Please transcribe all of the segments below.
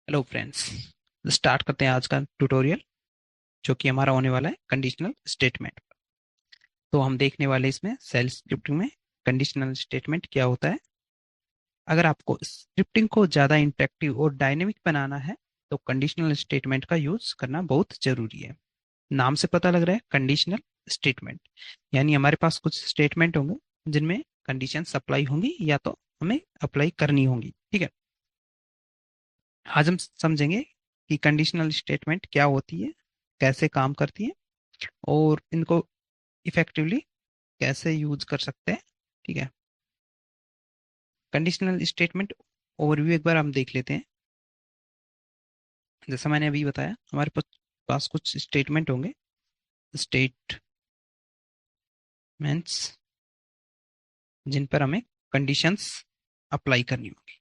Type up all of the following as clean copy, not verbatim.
Hello friends. Start करते हैं आज का ट्यूटोरियल, जो कि हमारा होने वाला है कंडीशनल स्टेटमेंट। तो हम देखने वाले इसमें सेल स्क्रिप्टिंग में कंडीशनल स्टेटमेंट क्या होता है। अगर आपको स्क्रिप्टिंग को ज़्यादा इंटरेक्टिव और डायनेमिक बनाना है तो कंडीशनल स्टेटमेंट का यूज करना बहुत जरूरी है। नाम से पता लग रहा है कंडीशनल स्टेटमेंट, यानी हमारे पास कुछ स्टेटमेंट होंगे जिनमें कंडीशन अप्लाई होंगी या तो हमें अप्लाई करनी होंगी। ठीक है, आज हम समझेंगे कि कंडीशनल स्टेटमेंट क्या होती है, कैसे काम करती है और इनको इफेक्टिवली कैसे यूज कर सकते हैं। ठीक है, कंडीशनल स्टेटमेंट ओवरव्यू एक बार हम देख लेते हैं। जैसा मैंने अभी बताया, हमारे पास कुछ स्टेटमेंट होंगे, स्टेटमेंट्स, जिन पर हमें कंडीशंस अप्लाई करनी होगी।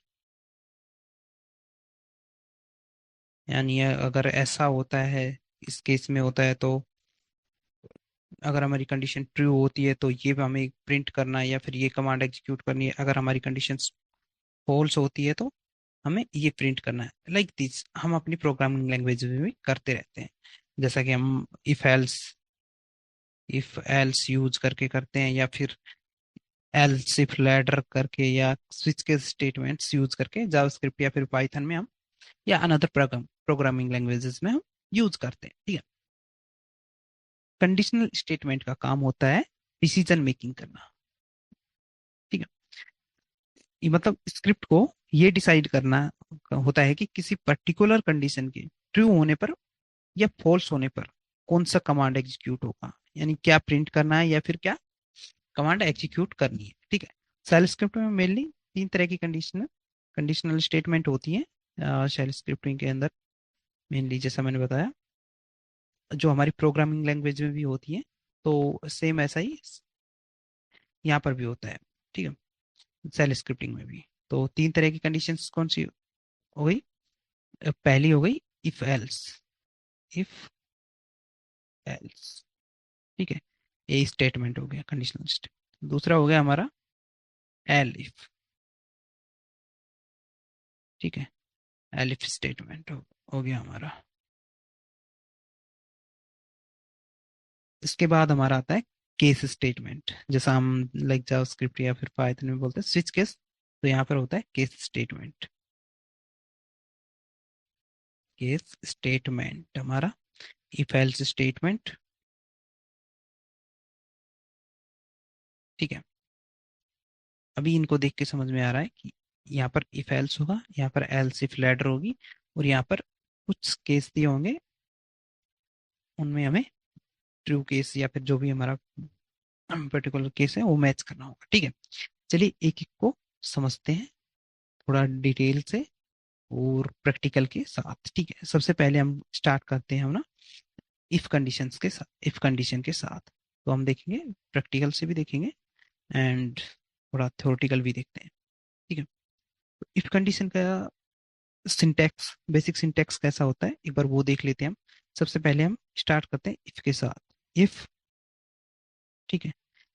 यानी अगर ऐसा होता है, इस केस में होता है, तो अगर हमारी कंडीशन ट्रू होती है तो ये हमें प्रिंट करना है या फिर ये कमांड एग्जीक्यूट करनी है। अगर हमारी कंडीशन फॉल्स होती है तो हमें ये प्रिंट करना है। लाइक दिस हम अपनी प्रोग्रामिंग लैंग्वेज में भी करते रहते हैं। जैसा कि हम इफ एल्स यूज करके करते हैं, या फिर एल्स इफ लैडर करके, या स्विच के स्टेटमेंट्स यूज करके जावास्क्रिप्ट या फिर पाइथन में हम, या अनदर प्रोग्रामिंग लैंग्वेजेस में हम यूज करते हैं। ठीक है, कंडीशनल स्टेटमेंट का काम होता है डिसीजन मेकिंग करना। ठीक है, ये मतलब स्क्रिप्ट को ये डिसाइड करना होता है कि किसी पर्टिकुलर कंडीशन के ट्रू होने पर या फॉल्स होने पर कौन सा कमांड एग्जीक्यूट होगा, यानी क्या प्रिंट करना है या फिर क्या कमांड एग्जीक्यूट करनी है। ठीक है, शेल स्क्रिप्ट में मेनली तीन तरह की कंडीशनल स्टेटमेंट होती है शेल स्क्रिप्टिंग के अंदर। मेनली जैसा मैंने बताया, जो हमारी प्रोग्रामिंग लैंग्वेज में भी होती है, तो सेम ऐसा ही यहाँ पर भी होता है। ठीक है, शेल स्क्रिप्टिंग में भी तो तीन तरह की कंडीशंस कौन सी हो गई। पहली हो गई इफ एल्स, इफ एल्स। ठीक है, ये स्टेटमेंट हो गया कंडीशनल स्टेटमेंट। दूसरा हो गया हमारा एल इफ। ठीक है, एल इफ स्टेटमेंट हो गया हमारा। इसके बाद हमारा आता है केस स्टेटमेंट, जैसा हम लाइक जावास्क्रिप्ट या फिर पाइथन में बोलते हैं स्विच केस, तो यहाँ पर होता है केस स्टेटमेंट। केस स्टेटमेंट हमारा इफ एल्स स्टेटमेंट। ठीक है, अभी इनको देख के समझ में आ रहा है कि यहाँ पर इफ एल्स होगा, यहाँ पर एल्स इफ लैडर होगी, और यहाँ पर कुछ केस दिए होंगे, उनमें हमें ट्रू केस या फिर जो भी हमारा पर्टिकुलर केस है वो मैच करना होगा। ठीक है, चलिए एक एक को समझते हैं थोड़ा डिटेल से और प्रैक्टिकल के साथ। ठीक है, सबसे पहले हम स्टार्ट करते हैं हम ना इफ कंडीशंस के साथ, इफ कंडीशन के साथ। तो हम देखेंगे, प्रैक्टिकल से भी देखेंगे एंड थोड़ा थ्योरेटिकल भी देखते हैं। ठीक है, तो इफ कंडीशन का सिंटैक्स, बेसिक सिंटैक्स कैसा होता है एक बार वो देख लेते हैं हम। सबसे पहले हम स्टार्ट करते हैं इफ के साथ, इफ। ठीक है,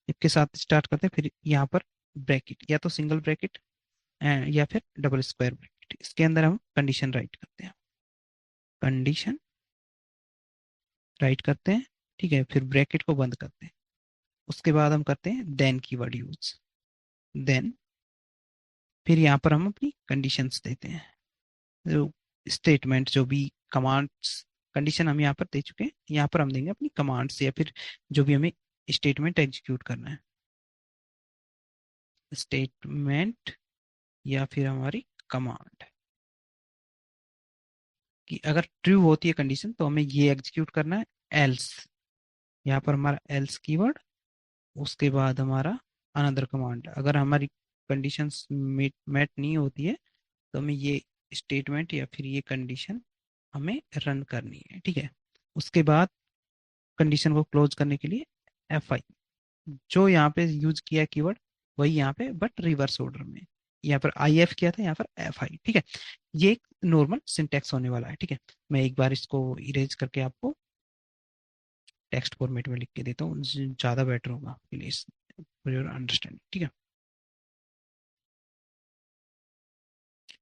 इफ के साथ स्टार्ट करते हैं, फिर यहाँ पर ब्रैकेट, या तो सिंगल ब्रैकेट या फिर डबल स्क्वायर ब्रैकेट, इसके अंदर हम कंडीशन राइट करते हैं, कंडीशन राइट करते हैं। ठीक है, फिर ब्रैकेट को बंद करते हैं। उसके बाद हम करते हैं देन कीवर्ड यूज, देन। फिर यहाँ पर हम अपनी कंडीशंस देते हैं, जो स्टेटमेंट, जो भी कमांड्स, कंडीशन हम यहाँ पर दे चुके हैं, यहाँ पर हम देंगे अपनी कमांड्स या फिर जो भी हमें स्टेटमेंट एग्जीक्यूट करना है, स्टेटमेंट या फिर हमारी कमांड। कि अगर ट्रू होती है कंडीशन तो हमें ये एग्जीक्यूट करना है, एल्स। यहाँ पर हमारा एल्स कीवर्ड, उसके बाद हमारा अनदर कमांड। अगर हमारी कंडीशंस मेट नहीं होती है तो हमें ये स्टेटमेंट या फिर ये कंडीशन हमें रन करनी है। ठीक है, उसके बाद कंडीशन को क्लोज करने के लिए F5, जो यहाँ पे यूज किया कीवर्ड वही यहाँ पे, बट रिवर्स ऑर्डर में। यहाँ पर IF किया था, यहाँ पर F5। ठीक है, ये एक नॉर्मल सिंटेक्स होने वाला है। ठीक है, मैं एक बार इसको इरेज करके आपको टेक्स्ट फॉर्मेट में लिख के देता हूँ, ज़्यादा बेटर होगा आपके लिए, फॉर योर अंडरस्टैंडिंग। ठीक है,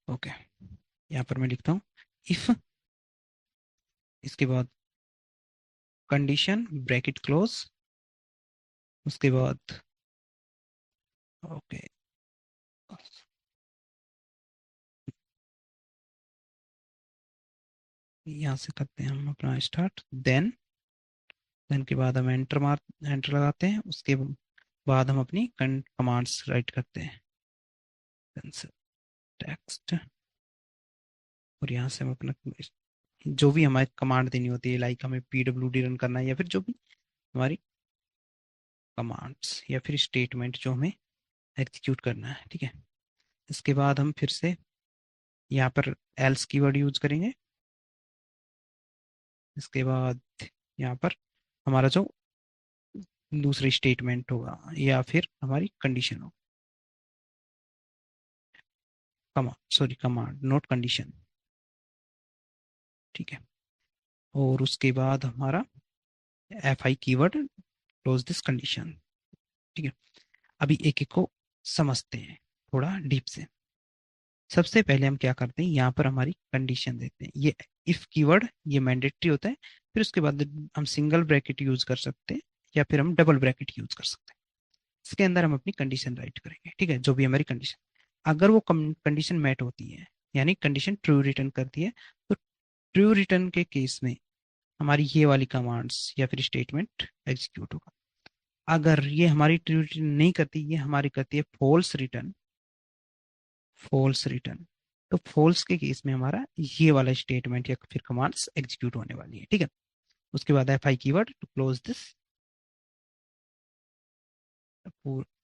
ओके, यहाँ पर मैं लिखता हूँ इफ, इसके बाद कंडीशन ब्रैकेट क्लोज, उसके बाद ओके, यहाँ से करते हैं हम अपना स्टार्ट, देन के बाद हम एंटर लगाते हैं, उसके बाद हम अपनी कमांड्स राइट करते हैं, टेक्स्ट, और यहाँ से हम अपना जो भी हमारी कमांड देनी होती है, लाइक हमें पीडब्ल्यूडी रन करना है या फिर जो भी हमारी कमांड्स या फिर स्टेटमेंट जो हमें एग्जीक्यूट करना है, ठीक है। इसके बाद हम फिर से यहाँ पर एल्स कीवर्ड यूज करेंगे। इसके बाद यहाँ पर हमारा जो दूसरी स्टेटमेंट होगा या फिर हमारी कंडीशन होगा, command, sorry command not condition, ठीक है। और उसके बाद हमारा F I keyword close this condition, ठीक है। अभी एक एक को समझते हैं थोड़ा डीप से। सबसे पहले हम क्या करते हैं, यहाँ पर हमारी कंडीशन देते हैं, ये इफ कीवर्ड ये मैंडेटरी होता है, फिर उसके बाद हम सिंगल ब्रैकेट यूज कर सकते हैं या फिर हम डबल ब्रैकेट यूज कर सकते हैं। इसके अंदर हम अपनी कंडीशन राइट करेंगे, ठीक है, जो भी हमारी कंडीशन, अगर वो कंडीशन मैट होती है, यानी कंडीशन ट्रू रिटर्न करती है, तो ट्रू रिटर्न के केस में हमारी ये वाली कमांड्स या फिर स्टेटमेंट एग्जीक्यूट होगा। अगर ये हमारी ट्रू रिटर्न नहीं करती, ये हमारी करती है फॉल्स रिटर्न, फॉल्स रिटर्न, तो फॉल्स के केस में हमारा ये वाला स्टेटमेंट या फिर कमांड्स एग्जीक्यूट होने वाली है, ठीक है। उसके बाद F I keyword to close this,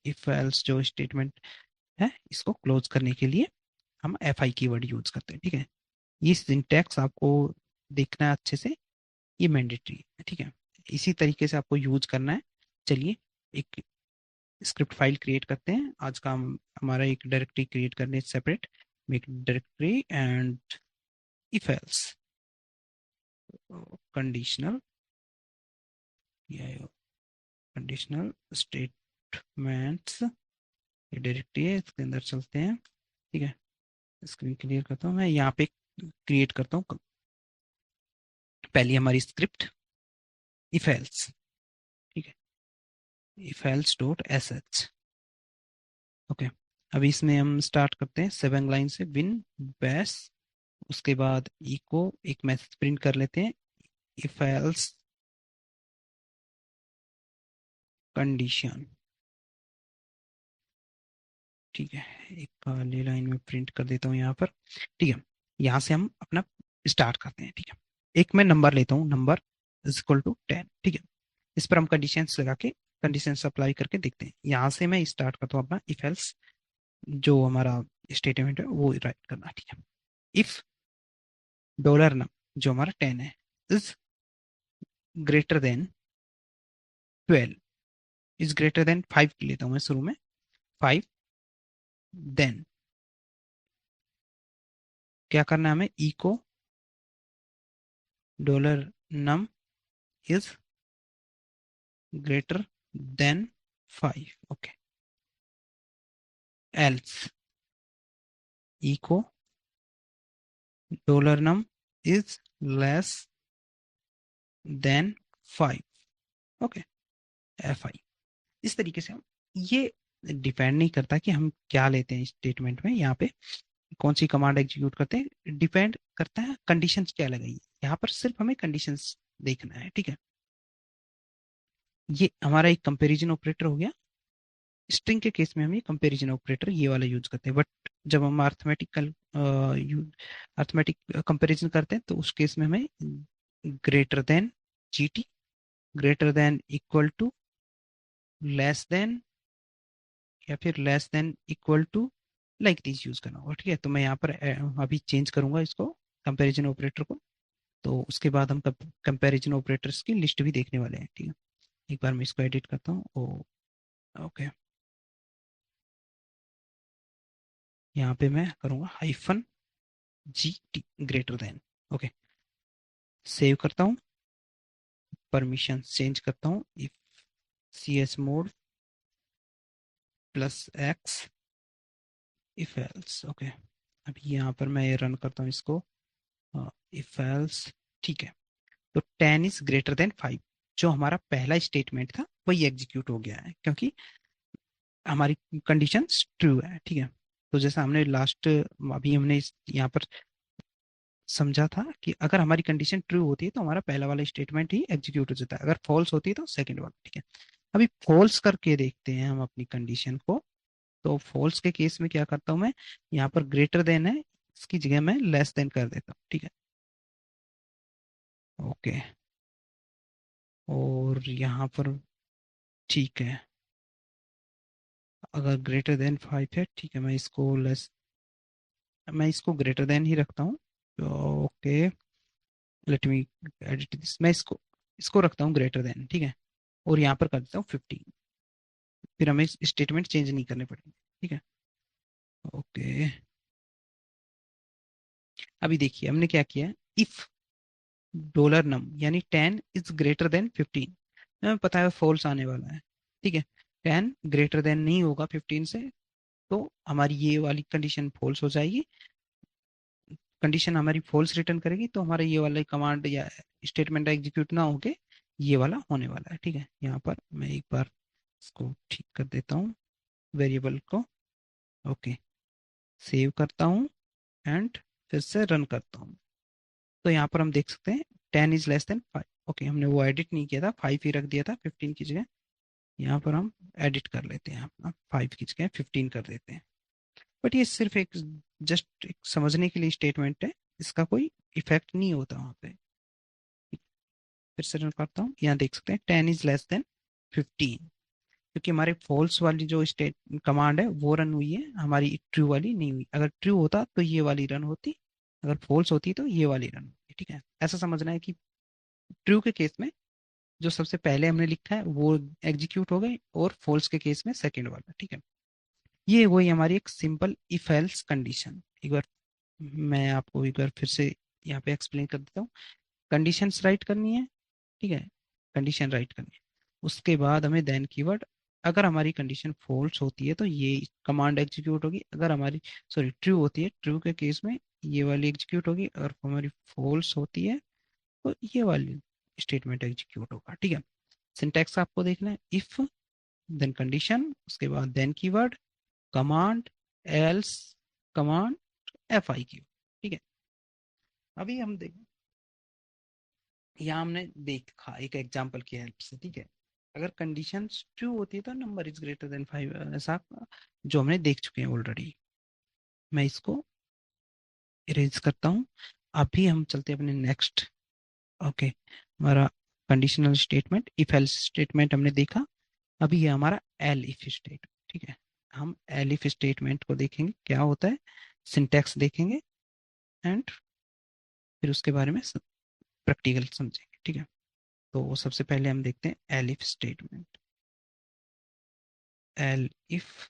if else जो स्टेटमेंट है इसको क्लोज करने के लिए हम एफ आई कीवर्ड यूज करते हैं, ठीक है। ये सिंटैक्स आपको देखना है अच्छे से, ये मैंडेटरी है, ठीक है। इसी तरीके से आपको यूज करना है। चलिए एक स्क्रिप्ट फाइल क्रिएट करते हैं। आज का हमारा एक डायरेक्टरी क्रिएट करने separate, make directory and if else conditional, conditional statements, ये डायरेक्टरी है, इसके अंदर चलते हैं, ठीक है। स्क्रीन क्लियर करता हूँ, मैं यहाँ पे क्रिएट करता हूँ पहली हमारी स्क्रिप्ट इफ एल्स, ठीक है, if else dot S H, okay. अभी इसमें हम स्टार्ट करते हैं 7 लाइन से, विन बैस, उसके बाद इको एक मैसेज प्रिंट कर लेते हैं, इफ एल्स कंडीशन, ठीक है। एक पहली लाइन में प्रिंट कर देता हूँ यहाँ पर, ठीक है। यहाँ से हम अपना स्टार्ट करते हैं, ठीक है। एक मैं नंबर लेता हूँ, नंबर इज इक्वल टू 10, ठीक है। इस पर हम कंडीशंस लगा के कंडीशंस अप्लाई करके देखते हैं। यहाँ से मैं स्टार्ट करता हूँ अपना इफ एल्स, जो हमारा स्टेटमेंट है वो राइट करना, ठीक है। इफ डॉलर नम जो हमारा 10 है is greater then 12, is greater than 5 लेता हूँ मैं शुरू में, 5, देन क्या करना है हमें, echo dollar num is greater than 5, okay, else echo dollar num is less than 5, okay, F I. इस तरीके से हम, ये डिपेंड नहीं करता कि हम क्या लेते हैं स्टेटमेंट में, यहाँ पे कौन सी कमांड एग्जीक्यूट करते हैं, डिपेंड करता है कंडीशंस क्या लगाई, यहाँ पर सिर्फ हमें कंडीशंस देखना है, ठीक है। ये हमारा एक कंपैरिजन ऑपरेटर हो गया। स्ट्रिंग के केस में हम ये कंपैरिजन ऑपरेटर ये वाला यूज करते हैं, बट जब हम अर्थमेटिक कंपैरिजन करते हैं तो उस केस में हमें greater than GT, greater than equal to, less than, या फिर less than equal to, like this use करना होगा, ठीक है। तो मैं यहाँ पर अभी चेंज करूंगा इसको, कंपैरिजन ऑपरेटर को। तो उसके बाद हम कंपैरिजन ऑपरेटर्स की लिस्ट भी देखने वाले हैं, ठीक है। एक बार मैं इसको एडिट करता हूँ, ओ ओके, यहाँ पे मैं करूँगा hyphen G T, greater than, okay. Save करता हूँ, परमिशन चेंज करता हूँ, if C S mod plus X if else, okay. अभी यहाँ पर मैं रन करता हूँ इसको, इफ एल्स, ठीक है। तो 10 इज ग्रेटर देन 5, जो हमारा पहला स्टेटमेंट था वही एग्जीक्यूट हो गया है, क्योंकि हमारी कंडीशन ट्रू है, ठीक है। तो जैसा हमने लास्ट, अभी हमने यहाँ पर समझा था कि अगर हमारी कंडीशन ट्रू होती है तो हमारा पहला वाला स्टेटमेंट ही एग्जीक्यूट हो जाता है, अगर फॉल्स होती है तो सेकंड वाला, ठीक है। अभी फॉल्स करके देखते हैं हम अपनी कंडीशन को। तो फॉल्स के केस में क्या करता हूं मैं, यहाँ पर ग्रेटर देन है, इसकी जगह मैं लेस देन कर देता हूँ, ठीक है। ओके, और यहाँ पर ठीक है, अगर ग्रेटर देन 5 है, ठीक है, मैं इसको ग्रेटर देन ही रखता हूँ। Okay, let me edit this, मैं इसको इसको रखता हूँ ग्रेटर देन, ठीक है। और यहाँ पर कर देता हूँ 15, फिर हमें स्टेटमेंट चेंज नहीं करने पड़ेंगे, ठीक है। ओके, अभी देखिए हमने क्या किया, इफ डॉलर नम यानी 10 इज ग्रेटर देन 15, हमें पता है फॉल्स आने वाला है, ठीक है। 10 ग्रेटर देन नहीं होगा 15 से, तो हमारी ये वाली कंडीशन फॉल्स हो जाएगी। कंडीशन हमारी फॉल्स रिटर्न करेगी, तो हमारा ये वाला कमांड या स्टेटमेंट एग्जीक्यूट ना होके ये वाला होने वाला है, ठीक है। यहाँ पर मैं एक बार इसको ठीक कर देता हूँ, वेरिएबल को। ओके, सेव करता हूँ एंड फिर से रन करता हूँ। तो यहाँ पर हम देख सकते हैं 10 इज लेस देन 5। ओके, हमने वो एडिट नहीं किया था, 5 ही रख दिया था 15 की जगह। यहाँ पर हम एडिट कर लेते हैं अपना, 5 की जगह 15 कर देते हैं। बट ये सिर्फ एक जस्ट एक समझने के लिए स्टेटमेंट है, इसका कोई इफेक्ट नहीं होता वहाँ पे। फिर से रन करता हूँ, यहाँ देख सकते हैं 10 इज लेस देन 15, क्योंकि हमारे फॉल्स वाली जो स्टेट कमांड है वो रन हुई है, हमारी ट्रू वाली नहीं हुई। अगर ट्रू होता तो ये वाली रन होती, अगर फॉल्स होती तो ये वाली रन होती, ठीक है। ऐसा समझना है कि ट्रू के केस में जो सबसे पहले हमने लिखा है वो एग्जीक्यूट हो गई, और फॉल्स के केस में सेकंड वाला, ठीक है। ये वही हमारी एक सिंपल इफ एल्स कंडीशन। एक बार मैं आपको एक बार फिर से यहाँ पे एक्सप्लेन कर देता हूँ। कंडीशंस राइट करनी है, ठीक है, कंडीशन राइट करनी है। उसके बाद हमें देन कीवर्ड, अगर हमारी कंडीशन फॉल्स होती है तो ये कमांड एग्जीक्यूट होगी, अगर हमारी सॉरी ट्रू होती है, ट्रू के केस में ये वाली एग्जीक्यूट होगी, और हमारी फॉल्स होती है तो ये वाली स्टेटमेंट एग्जीक्यूट होगा, ठीक है। सिंटैक्स आपको देखना है, इफ देन कंडीशन, उसके बाद then keyword, command, else, command, F I Q, ठीक है। अभी हम देख, यहाँ हमने देखा एक एग्जांपल की हेल्प से, ठीक है। अगर कंडीशन ट्रू होती है तो नंबर इज ग्रेटर देन 5, ऐसा जो हमने देख चुके हैं ऑलरेडी। मैं इसको इरेज करता हूँ। अभी हम चलते हैं अपने नेक्स्ट। ओके, हमारा conditional statement if else statement हमने देखा। अभी ये हमारा एल इफ स्टेटमेंट, ठीक है। हम एल इफ स्टेटमेंट को देखेंगे क्या होता है, सिंटैक्स देखेंगे, एंड फिर उसके बारे में प्रैक्टिकल समझेंगे, ठीक है। तो सबसे पहले हम देखते हैं L if statement. L if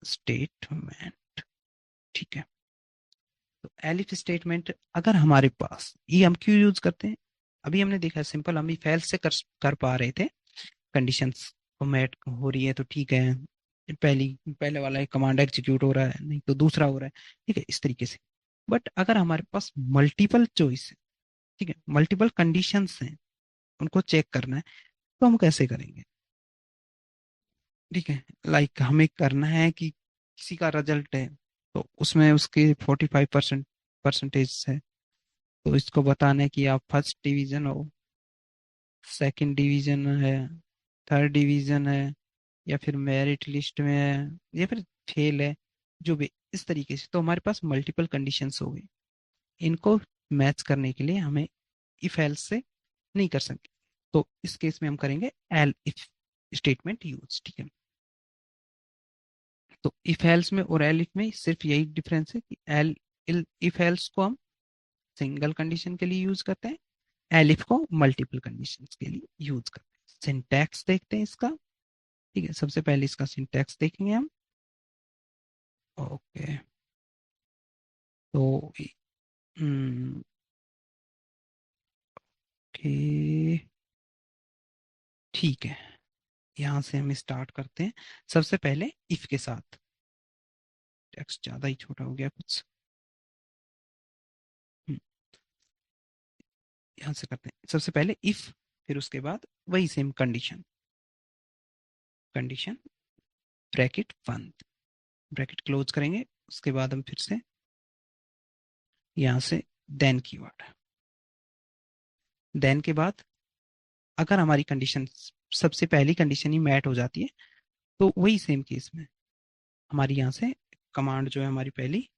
statement, ठीक है। तो एल इफ स्टेटमेंट अगर हमारे पास, ये हम क्यों यूज करते हैं, अभी हमने देखा है सिंपल, हम इफ एल्स से कर पा रहे थे। कंडीशंस को मैट हो रही है तो ठीक है, पहले वाला एक कमांड एग्जीक्यूट हो रहा है, नहीं तो दूसरा हो रहा है, ठीक है, इस तरीके से। बट अगर हमारे पास मल्टीपल चॉइस है, ठीक है, मल्टीपल कंडीशंस हैं, उनको चेक करना है, तो हम कैसे करेंगे, ठीक है। लाइक हमें करना है कि किसी का रिजल्ट है, तो उसमें उसके 45% परसेंटेज है, तो इसको बताना है कि आप फर्स्ट डिवीजन हो, सेकंड डिवीजन है, थर्ड डिवीजन है, या फिर मेरिट लिस्ट में है, या फिर फेल है, जो भी इस तरीके से। तो हमारे पास मल्टीपल कंडीशंस हो गई, इनको मैच करने के लिए हमें इफ एल्स से नहीं कर सकते, तो इस केस में हम करेंगे एल इफ स्टेटमेंट यूज, ठीक है। तो इफ एल्स में और एल इफ में सिर्फ यही डिफरेंस है कि एल इफ एल्स को हम सिंगल कंडीशन के लिए यूज करते हैं, एल इफ को मल्टीपल कंडीशन के लिए यूज करते हैं। सिंटैक्स देखते हैं इसका, ठीक है, सबसे पहले इसका सिंटैक्स देखेंगे हम। ओके, तो हम्म, ओके, ठीक है, यहाँ से हम स्टार्ट करते हैं। सबसे पहले इफ के साथ, टेक्स्ट ज्यादा ही छोटा हो गया कुछ। ध्यान से करते हैं। सबसे पहले इफ, फिर उसके बाद वही सेम कंडीशन, कंडीशन ब्रैकेट बंद, ब्रैकेट क्लोज करेंगे। उसके बाद हम फिर से यहाँ से देन कीवर्ड, देन के बाद अगर हमारी कंडीशन, सबसे पहली कंडीशन ही मैट हो जाती है, तो वही सेम केस में हमारी यहाँ से कमांड जो है, हमारी पहली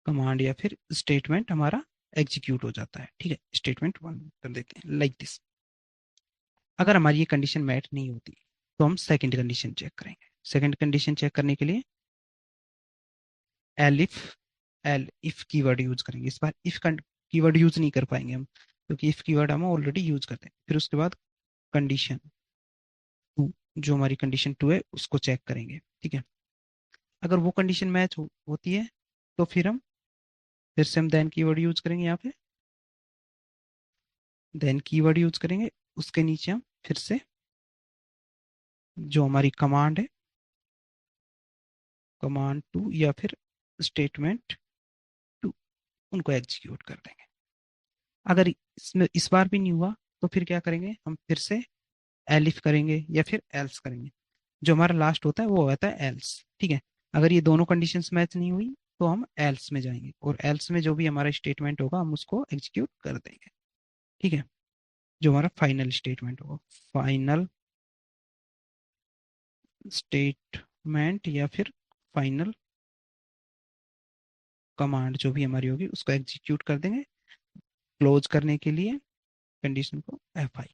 कमांड या फिर स्टेटमेंट हमारा एग्जीक्यूट हो जाता है। ठीक है, स्टेटमेंट वन कर देते हैं लाइक दिस। अगर हमारी ये कंडीशन मैट नहीं होती तो हम सेकंड कंडीशन चेक करेंगे। सेकंड कंडीशन चेक करने के लिए elif, L if keyword use करेंगे। इस बार इफ कीवर्ड यूज नहीं कर पाएंगे हम, क्योंकि इफ कीवर्ड हम ऑलरेडी यूज करते हैं। फिर उसके बाद कंडीशन टू, जो हमारी कंडीशन टू है उसको चेक करेंगे। ठीक है, अगर वो कंडीशन मैच होती है तो फिर से हम देन कीवर्ड यूज करेंगे। यहाँ पे देन कीवर्ड यूज करेंगे, उसके नीचे हम फिर से जो हमारी कमांड है, कमांड टू या फिर स्टेटमेंट टू, उनको एग्जीक्यूट कर देंगे। अगर इसमें इस बार भी नहीं हुआ तो फिर क्या करेंगे, हम फिर से एलिफ करेंगे या फिर एल्स करेंगे। जो हमारा लास्ट होता है वो होता है एल्स। ठीक है, अगर ये दोनों कंडीशंस मैच नहीं हुई तो हम एल्स में जाएंगे, और एल्स में जो भी हमारा स्टेटमेंट होगा हम उसको एग्जीक्यूट कर देंगे। ठीक है, जो हमारा फाइनल स्टेटमेंट होगा, फाइनल स्टेटमेंट या फिर फाइनल कमांड जो भी हमारी होगी उसको एग्जीक्यूट कर देंगे क्लोज करने के लिए कंडीशन को F5।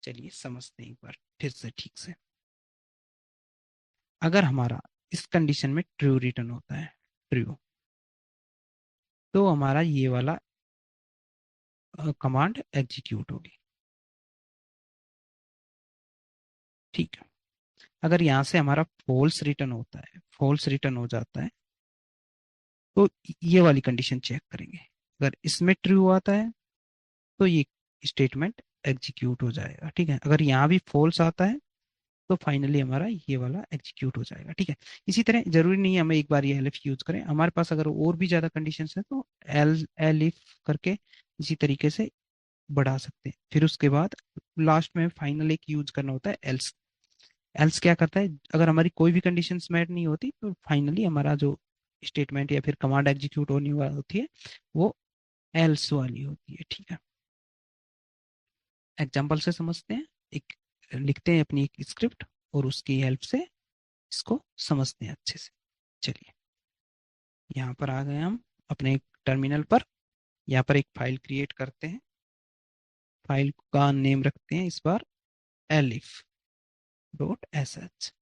चलिए समझते हैं एक बार फिर से ठीक से। अगर हमारा इस कंडीशन में ट्रू रिटर्न होता है, ट्रू, तो हमारा ये वाला कमांड एग्जीक्यूट होगी। ठीक है, अगर यहाँ से हमारा फॉल्स रिटर्न होता है, फॉल्स रिटर्न हो जाता है, तो ये वाली कंडीशन चेक करेंगे। अगर इसमें ट्रू आता है तो ये स्टेटमेंट एग्जीक्यूट हो जाएगा। ठीक है, अगर यहाँ भी फॉल्स आता है तो फाइनली हमारा ये वाला एग्जीक्यूट हो जाएगा। ठीक है, इसी तरह जरूरी नहीं है हमें एक बार ये एलिफ यूज करें, हमारे पास अगर और भी ज्यादा कंडीशंस है तो एल एलिफ करके इसी तरीके से बढ़ा सकते हैं। फिर उसके बाद लास्ट में फाइनल एक यूज करना होता है एल्स। एल्स क्या करता है, अगर हमारी कोई भी कंडीशंस मैट नहीं होती तो फाइनली हमारा जो स्टेटमेंट या फिर कमांड एग्जीक्यूट होने वाली होती है वो एल्स वाली होती है। ठीक है, एग्जाम्पल से समझते हैं, एक लिखते हैं अपनी एक स्क्रिप्ट और उसकी हेल्प से इसको समझते हैं अच्छे से। चलिए, यहाँ पर आ गए हम अपने टर्मिनल पर। यहाँ पर एक फाइल क्रिएट करते हैं, फाइल का नेम रखते हैं इस बार एलिफ डॉट एस एच,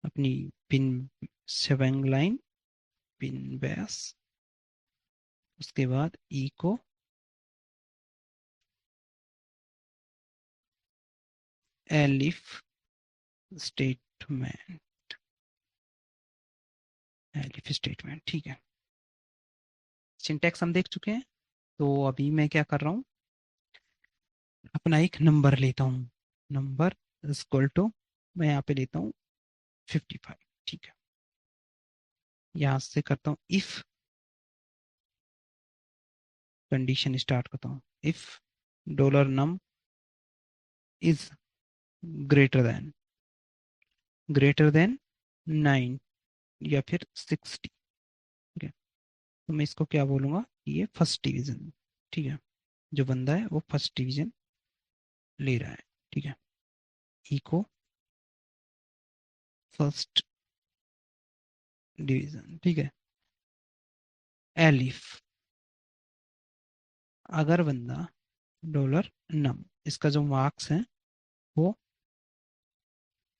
अपनी bin shebang line, bin bash, उसके बाद echo elif statement, elif statement. ठीक है, सिंटैक्स हम देख चुके हैं। तो अभी मैं क्या कर रहा हूँ, अपना एक नंबर लेता हूँ, नंबर इक्वल टू, मैं यहाँ पे लेता हूँ 55। ठीक है, यहाँ से करता हूँ इफ, कंडीशन स्टार्ट करता हूँ, if dollar num is greater than 9 या फिर 60। ठीक है, तो मैं इसको क्या बोलूँगा कि ये फर्स्ट डिवीजन। ठीक है, जो बंदा है वो फर्स्ट डिवीजन ले रहा है। ठीक है, इको फर्स्ट डिवीजन। ठीक है, एलिफ, अगर बंदा डॉलर नम, इसका जो मार्क्स है वो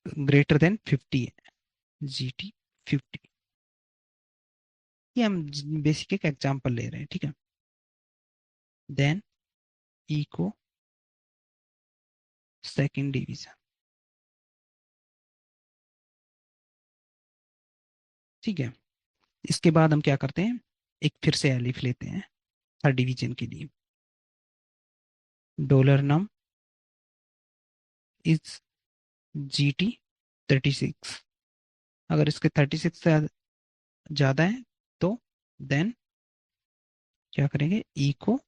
ग्रेटर देन 50 है, GT 50। ये हम बेसिक एक एग्जांपल ले रहे हैं। ठीक है, देन इको सेकंड डिवीजन। ठीक है, इसके बाद हम क्या करते हैं, एक फिर से एलिफ लेते हैं थर्ड डिवीजन के लिए, डॉलर नम इज GT 36। अगर इसके 36 से ज़्यादा है तो देन क्या करेंगे, इको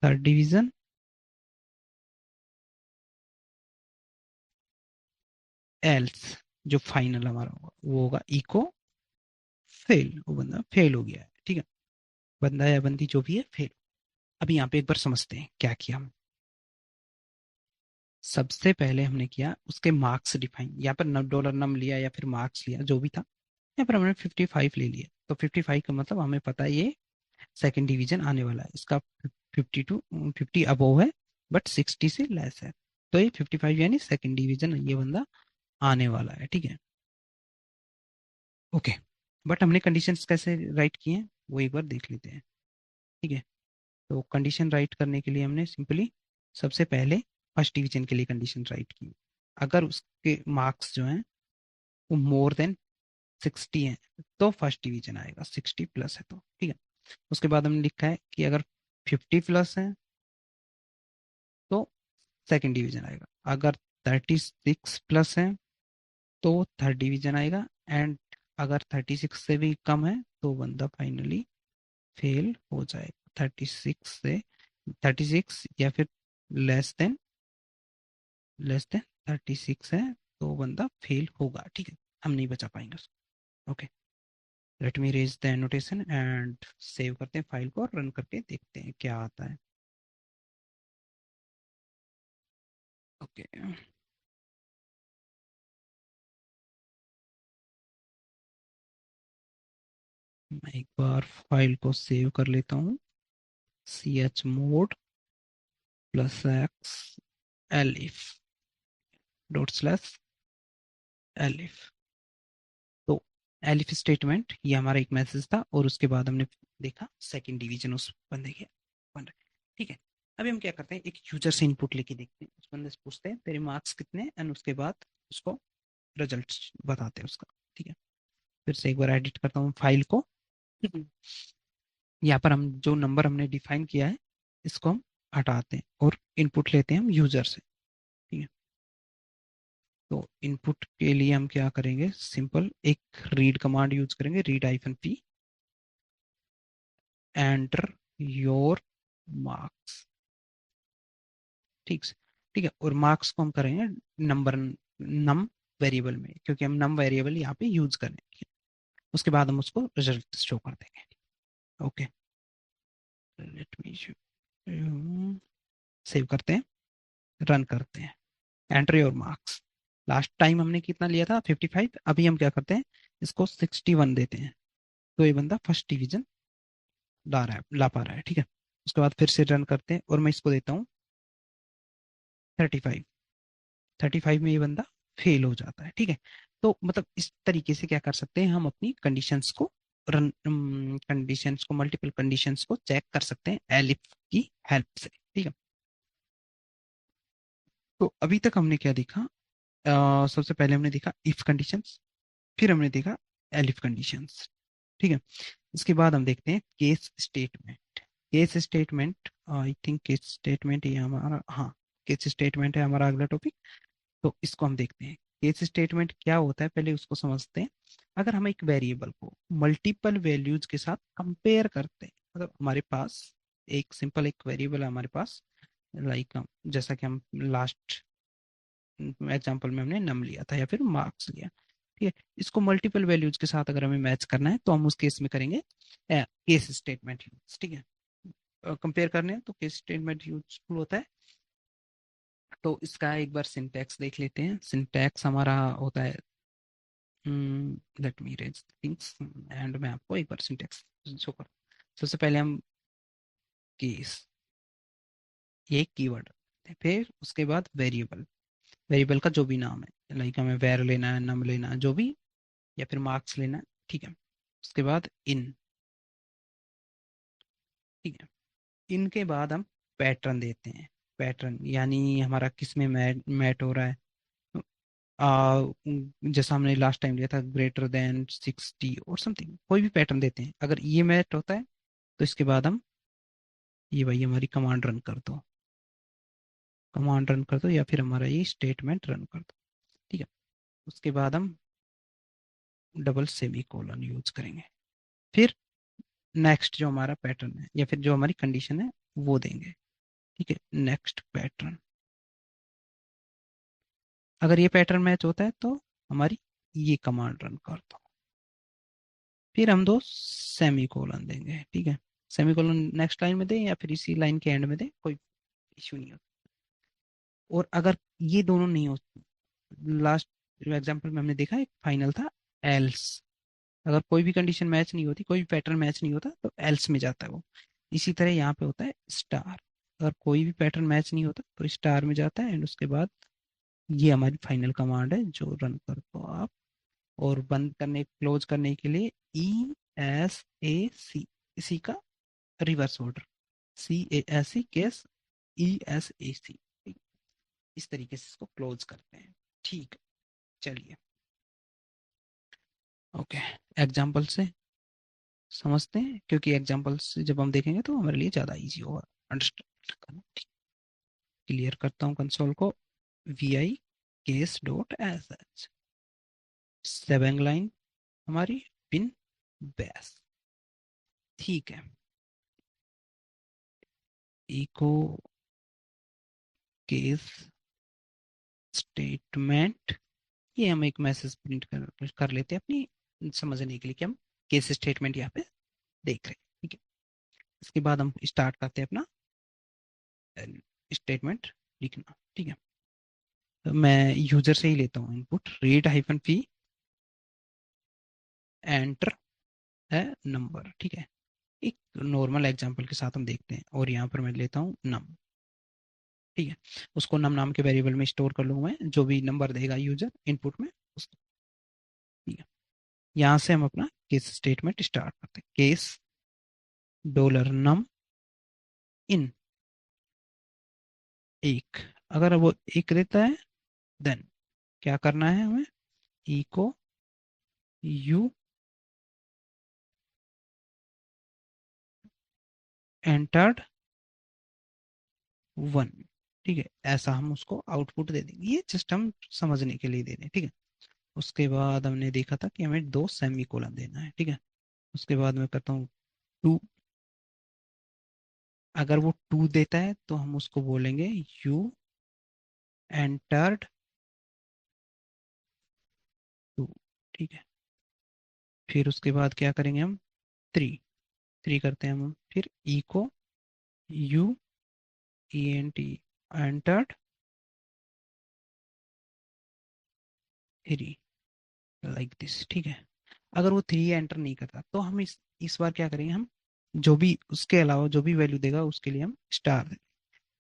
थर्ड डिवीजन एल्स, जो फाइनल हमारा होगा वो होगा इको फेल, वो बंदा फेल हो गया है, ठीक है। बंदा या बंदी जो भी है फेल। अभी यहाँ पे एक बार समझते हैं क्या किया हम। सबसे पहले हमने किया उसके मार्क्स डिफाइन, यहाँ पर डॉलर नम लिया या फिर मार्क्स लिया जो भी था, यहाँ पर हमने 55 ले लिया। तो 55 का मतलब हमें पता है ये सेकंड डिवीजन आने वाला है, इसका 52 50 अबोव है बट 60 से लेस है। तो ये 55 यानी सेकंड डिवीजन ये बंदा आने वाला है, ठीक है। ओके, बट हमने कंडीशंस कैसे राइट किए हैं वो एक बार देख लेते हैं, ठीक है। तो कंडीशन राइट करने के लिए हमने सिंपली सबसे पहले फर्स्ट डिवीजन के लिए कंडीशन राइट की। अगर उसके मार्क्स जो हैं वो मोर देन 60 है तो फर्स्ट डिवीजन आएगा, 60 प्लस है तो, ठीक है। उसके बाद हमने लिखा है कि अगर 50 प्लस है तो सेकंड डिवीजन आएगा, अगर 36 प्लस है तो थर्ड डिवीजन आएगा, एंड अगर 36 से भी कम है तो बंदा फाइनली फेल हो जाएगा। 36 से 36 या फिर लेस देन, लेस देन 36 है तो बंदा फेल होगा, ठीक है। हम नहीं बचा पाएंगे उसको। Okay, let me raise the annotation and save करते हैं फाइल को और रन करके देखते हैं क्या आता है। ओके, मैं एक बार फाइल को सेव कर लेता हूँ। C H mod plus X elif dot slash elif. तो एलिफ स्टेटमेंट ये हमारा एक मैसेज था और उसके बाद हमने देखा सेकंड डिवीजन उस बंदे के बन रहे, ठीक है। अभी हम क्या करते हैं, एक यूजर से इनपुट लेके देखते हैं, उस बंदे से पूछते हैं तेरे मार्क्स कितने हैं एंड उसके बाद उसको रिजल्ट बताते हैं उसका, ठीक है। फिर से एक बार एडिट करता हूँ फाइल को। यहाँ पर हम जो नंबर हमने डिफाइन किया है इसको हम हटाते हैं और इनपुट लेते हैं हम यूजर से, ठीक है। तो इनपुट के लिए हम क्या करेंगे, सिंपल एक रीड कमांड यूज करेंगे, read iPhone P, enter your marks, ठीक से, ठीक है। और मार्क्स को हम करेंगे नंबर नम वेरिएबल में, क्योंकि हम नम वेरिएबल यहाँ पे यूज करेंगे। उसके बाद हम उसको रिजल्ट शो कर देंगे। ओके, लेट मी सेव करते हैं, रन करते हैं, enter your marks. Last time हमने कितना लिया था 55, अभी हम क्या करते हैं इसको 61 देते हैं, तो ये बंदा फर्स्ट डिवीजन ला पा रहा है, ठीक है। उसके बाद फिर से रन करते हैं और मैं इसको देता हूँ 35, 35 में ये बंदा फेल हो जाता है, ठीक है। तो मतलब इस तरीके से क्या कर सकते हैं हम अपनी कंडीशंस को रन, कंडीशंस को मल्टीपल कंडीशंस को चेक कर सकते हैं एलिफ की हेल्प से, ठीक है। तो अभी तक हमने क्या देखा, सबसे पहले हमने देखा इफ कंडीशंस, फिर हमने देखा एलिफ कंडीशंस, ठीक है। इसके बाद हम देखते हैं case statement. Case statement, I think case statement ये हमारा, हाँ केस स्टेटमेंट है हमारा अगला टॉपिक। तो इसको हम देखते हैं केस स्टेटमेंट क्या होता है, पहले उसको समझते हैं। अगर हम एक वेरिएबल को मल्टीपल वैल्यूज के साथ कंपेयर करते हैं, मतलब हमारे पास एक सिंपल एक वेरिएबल है हमारे पास, लाइक जैसा कि हम लास्ट एग्जांपल में हमने नम लिया था या फिर मार्क्स लिया, ठीक है। इसको मल्टीपल वैल्यूज के साथ अगर हमें मैच करना है तो हम उस केस में करेंगे केस स्टेटमेंट यूज, ठीक है। कंपेयर करने हैं तो केस स्टेटमेंट यूजफुल होता है। तो इसका एक बार सिंटैक्स देख लेते हैं। सिंटैक्स हमारा होता है, let me raise things and मैं आपको एक बार सिंटैक्स शो कर। सबसे पहले हम केस, ये कीवर्ड, फिर उसके बाद वेरिएबल, वेरिएबल का जो भी नाम है, लाइक हमें वेर लेना है, नम लेना है, जो भी, या फिर मार्क्स लेना है, ठीक है। उसके बाद इन, ठीक है। इनके बाद हम पैटर्न देते हैं। पैटर्न यानी हमारा किस में मैट हो रहा है, जैसा हमने लास्ट टाइम लिया था ग्रेटर देन 60 और समथिंग, कोई भी पैटर्न देते हैं। अगर ये मैट होता है तो इसके बाद हम ये भाई हमारी कमांड रन कर दो, कमांड रन कर दो या फिर हमारा ये स्टेटमेंट रन कर दो, ठीक है। उसके बाद हम डबल सेमी कोलन यूज करेंगे, फिर नेक्स्ट जो हमारा पैटर्न है या फिर जो हमारी कंडीशन है वो देंगे। ठीक है, नेक्स्ट पैटर्न। अगर ये पैटर्न मैच होता है तो हमारी ये कमांड रन कर दो। फिर हम दो सेमी कोलन देंगे, ठीक है। सेमी कोलन नेक्स्ट लाइन में दें या फिर इसी लाइन के एंड में दें, कोई इश्यू नहीं होता। और अगर ये दोनों नहीं हो, लास्ट एग्जांपल में हमने देखा एक फाइनल था एल्स। अगर कोई भी कंडीशन मैच नहीं होती, कोई भी पैटर्न मैच नहीं होता, तो एल्स में जाता है वो। इसी तरह यहाँ पे होता है स्टार। अगर कोई भी पैटर्न मैच नहीं होता तो स्टार में जाता है, एंड उसके बाद ये हमारी फाइनल कमांड है जो रन कर दो आप। और बंद करने, क्लोज करने के लिए ESAC, इसी का reverse order, CASC, case ESAC। इस तरीके से इसको क्लोज करते हैं। ठीक है, चलिए। ओके, एग्जाम्पल से समझते हैं, क्योंकि एग्जाम्पल से जब हम देखेंगे तो हमारे लिए ज़्यादा इजी होगा अंडरस्टैंड करना। क्लियर करता हूँ कंसोल को। VI case dot S H, seven line हमारी पिन बेस। ठीक है, इको केस स्टेटमेंट, ये हम एक मैसेज प्रिंट कर लेते हैं अपनी समझने के लिए कि हम केस स्टेटमेंट यहाँ पे देख रहे हैं। ठीक है, इसके बाद हम स्टार्ट करते हैं अपना स्टेटमेंट लिखना। ठीक है, तो मैं यूजर से ही लेता हूँ input, read hyphen P enter है नंबर। ठीक है, एक नॉर्मल एग्जांपल के साथ हम देखते हैं, और यहाँ पर मैं लेता हूँ नम। ठीक है, उसको नम नाम के वेरिएबल में स्टोर कर लूंगा मैं, जो भी नंबर देगा यूजर इनपुट में उसको। ठीक है, यहाँ से हम अपना केस स्टेटमेंट स्टार्ट करते हैं। केस डॉलर नम इन एक, अगर वो एक रहता है देन क्या करना है हमें, इको यू एंटर्ड वन। ठीक है, ऐसा हम उसको आउटपुट दे देंगे, ये जस्ट हम समझने के लिए दे रहे हैं। ठीक है, उसके बाद हमने देखा था कि हमें दो सेमी कोलन देना है। ठीक है, उसके बाद मैं करता हूँ टू। अगर वो टू देता है तो हम उसको बोलेंगे यू एंटर्ड टू। ठीक है, फिर उसके बाद क्या करेंगे हम, थ्री। थ्री करते हैं हम, फिर echo you ENT entered three, like this. ठीक है, अगर वो थ्री एंटर नहीं करता तो हम इस बार क्या करेंगे, हम जो भी उसके अलावा जो भी वैल्यू देगा उसके लिए हम स्टार देंगे,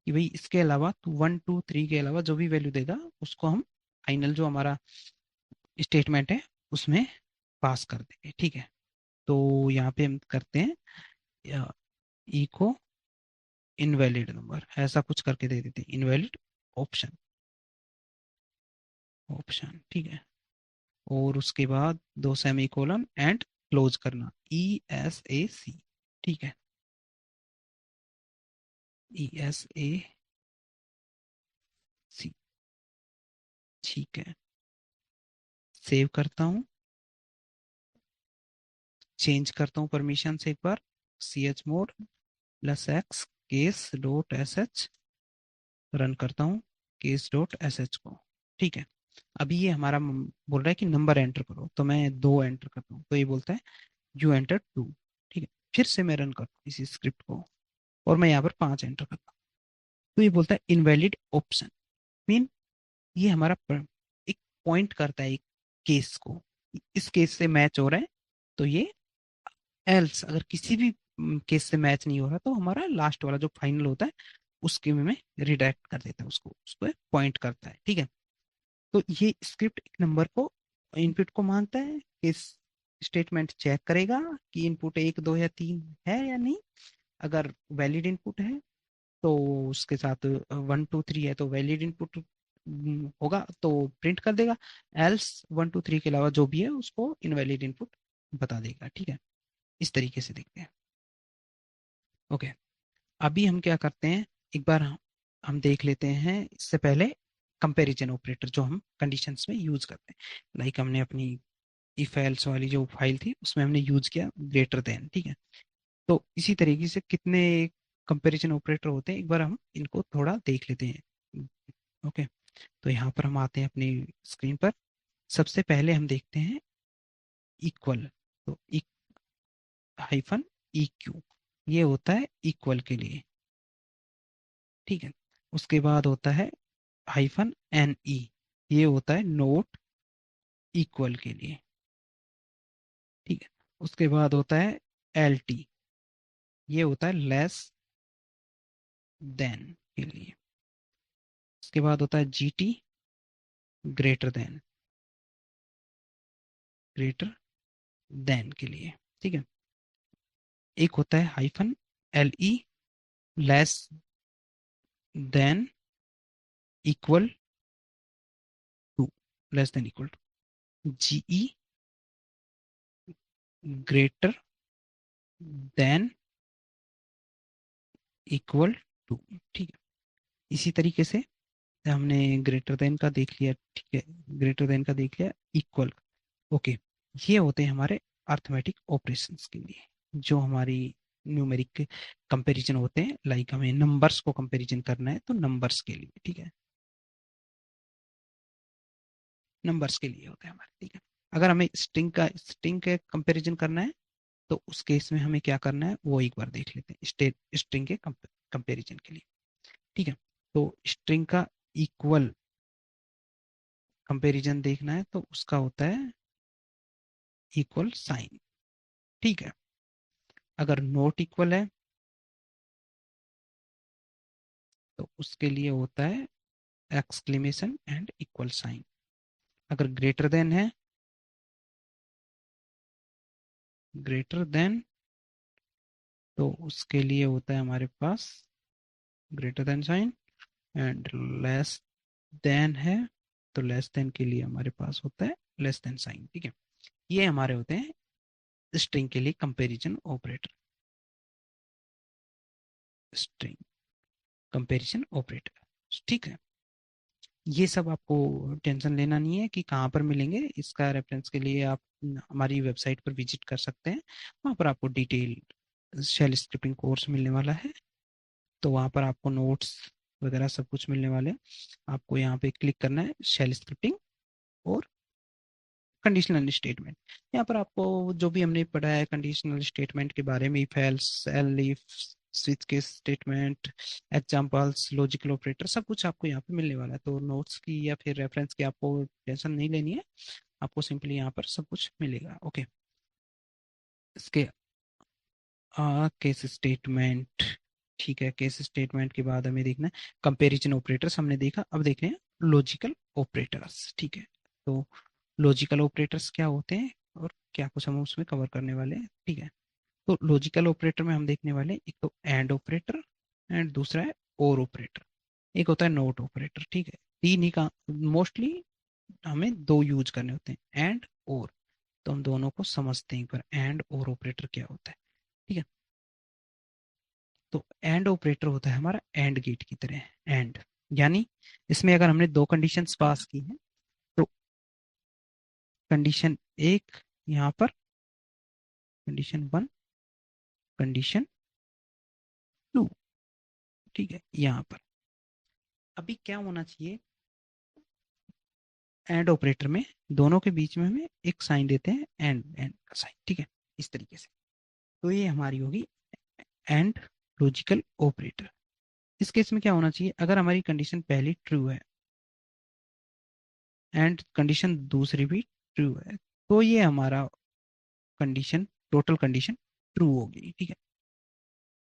कि भाई इसके अलावा तो वन टू थ्री के अलावा जो भी वैल्यू देगा उसको हम फाइनल जो हमारा स्टेटमेंट है उसमें पास कर देंगे। ठीक है, तो यहाँ पे हम करते हैं इको इनवैलिड नंबर, ऐसा कुछ करके दे देते हैं, इनवैलिड ऑप्शन, ऑप्शन। ठीक है, और उसके बाद दो सेमी कोलन एंड क्लोज करना, ESAC। ठीक है, ESAC। ठीक है, सेव करता हूँ, चेंज करता हूँ परमिशन से एक बार, chmod +X case dot S H, run करता हूँ केस डॉट एस एच को। ठीक है, अभी ये हमारा बोल रहा है कि नंबर एंटर करो, तो मैं दो एंटर करता हूँ, तो ये बोलता है यू एंटर टू। ठीक है, फिर से मैं रन करता हूँ इसी स्क्रिप्ट को, और मैं यहाँ पर पांच एंटर करता हूँ, तो ये बोलता है इनवैलिड ऑप्शन। मीन ये हमारा एक पॉइंट करता है एक केस को, इस केस से मैच हो रहा है, तो ये एल्स, अगर किसी भी केस से मैच नहीं हो रहा तो हमारा लास्ट वाला जो फाइनल होता है उसके में रिडायरेक्ट कर देता है, उसको उसको पॉइंट करता है। ठीक है, तो ये स्क्रिप्ट एक नंबर को इनपुट को मानता है, इस स्टेटमेंट चेक करेगा कि इनपुट एक दो या तीन है या नहीं। अगर वैलिड इनपुट है तो उसके साथ वन टू थ्री है तो वैलिड इनपुट होगा तो प्रिंट कर देगा, एल्स वन टू थ्री के अलावा जो भी है उसको इनवैलिड इनपुट बता देगा। ठीक है, इस तरीके से देखते हैं। ओके, अभी हम क्या करते हैं, एक बार हम देख लेते हैं इससे पहले कंपैरिजन ऑपरेटर जो हम कंडीशंस में यूज करते हैं, लाइक हमने अपनी इफ एल्स वाली जो फाइल थी उसमें हमने यूज किया ग्रेटर देन। ठीक है, तो इसी तरीके से कितने कंपैरिजन ऑपरेटर होते हैं, एक बार हम इनको थोड़ा देख लेते हैं। ओके, तो यहाँ पर हम आते हैं अपनी स्क्रीन पर। सबसे पहले हम देखते हैं इक्वल। तो हाइफन ई क्यू, ये होता है इक्वल के लिए, ठीक है। उसके बाद होता है हाइफन एन ई, ये होता है नोट इक्वल के लिए, ठीक है। उसके बाद होता है एल टी, ये होता है लेस देन के लिए। उसके बाद होता है G T, greater than, greater than के लिए, ठीक है। एक होता है hyphen L E, less than equal to, less than equal to, G E, greater than equal to, ठीक है। इसी तरीके से हमने ग्रेटर देन का देख लिया, ठीक है, ग्रेटर देन का देख लिया, इक्वल, ओके। ये होते हैं हमारे अर्थमेटिक ऑपरेशंस के लिए, जो हमारी न्यूमेरिक कंपैरिजन होते हैं। लाइक हमें नंबर्स को कंपैरिजन करना है तो नंबर्स के लिए, ठीक है, नंबर्स के लिए होते हैं हमारे, ठीक है। अगर हमें स्ट्रिंग का कंपैरिजन करना है तो उस केस में हमें क्या करना है वो एक बार देख लेते हैं, स्ट्रिंग के कंपैरिजन के लिए, ठीक है। तो स्ट्रिंग का इक्वल कंपैरिजन देखना है तो उसका होता है इक्वल साइन, ठीक है। अगर नॉट इक्वल है तो उसके लिए होता है एक्सक्लेमेशन एंड इक्वल साइन। अगर ग्रेटर देन है, ग्रेटर देन, तो उसके लिए होता है हमारे पास greater than sign. And less than है तो लेस देन के लिए हमारे पास होता है लेस देन साइन, ठीक है। ये हमारे होते हैं स्ट्रिंग के लिए comparison operator, string comparison operator, ठीक है। ये सब आपको टेंशन लेना नहीं है कि कहाँ पर मिलेंगे। इसका रेफरेंस के लिए आप हमारी वेबसाइट पर विजिट कर सकते हैं, वहाँ पर आपको डिटेल शेल स्क्रिप्टिंग कोर्स मिलने वाला है। तो वहाँ पर आपको नोट्स वगैरह सब कुछ मिलने वाले हैं। आपको यहाँ पे क्लिक करना है शेल स्क्रिप्टिंग और कंडीशनल स्टेटमेंट। यहाँ पर आपको जो भी हमने पढ़ा है कंडीशनल स्टेटमेंट के बारे में, if else, L if, switch case statement, examples, logical operator, सब कुछ आपको यहाँ पे मिलने वाला है। तो नोट्स की या फिर रेफरेंस की आपको टेंशन नहीं लेनी है, आपको सिंपली यहाँ पर सब कुछ मिलेगा, ओके। इसके केस स्टेटमेंट, ठीक है। केस स्टेटमेंट के बाद हमें देखना है कंपैरिजन ऑपरेटर्स, हमने देखा। अब देख रहे हैं लॉजिकल ऑपरेटर्स, ठीक है। तो लॉजिकल ऑपरेटर्स क्या होते हैं और क्या कुछ हम उसमें कवर करने वाले हैं, ठीक है। तो लॉजिकल ऑपरेटर में हम देखने वाले हैं एक तो एंड ऑपरेटर, एंड दूसरा है और ऑपरेटर, एक होता है नोट ऑपरेटर, ठीक है। तीन ही का मोस्टली हमें दो यूज करने होते हैं, एंड और। तो हम दोनों को समझते हैं एक बार, एंड और ऑपरेटर क्या होता है, ठीक है। तो एंड ऑपरेटर होता है हमारा एंड गेट की तरह, एंड यानी इसमें अगर हमने दो कंडीशंस पास की हैं तो कंडीशन एक यहाँ पर, कंडीशन वन, कंडीशन टू, ठीक है, यहाँ पर। अभी क्या होना चाहिए, एंड ऑपरेटर में दोनों के बीच में हमें एक साइन देते हैं, एंड एंड का साइन, ठीक है, इस तरीके से। तो ये हमारी होगी एंड लॉजिकल ऑपरेटर। इस केस में क्या होना चाहिए, अगर हमारी कंडीशन पहली ट्रू है एंड कंडीशन दूसरी भी ट्रू है, तो ये हमारा कंडीशन, टोटल कंडीशन ट्रू होगी, ठीक है,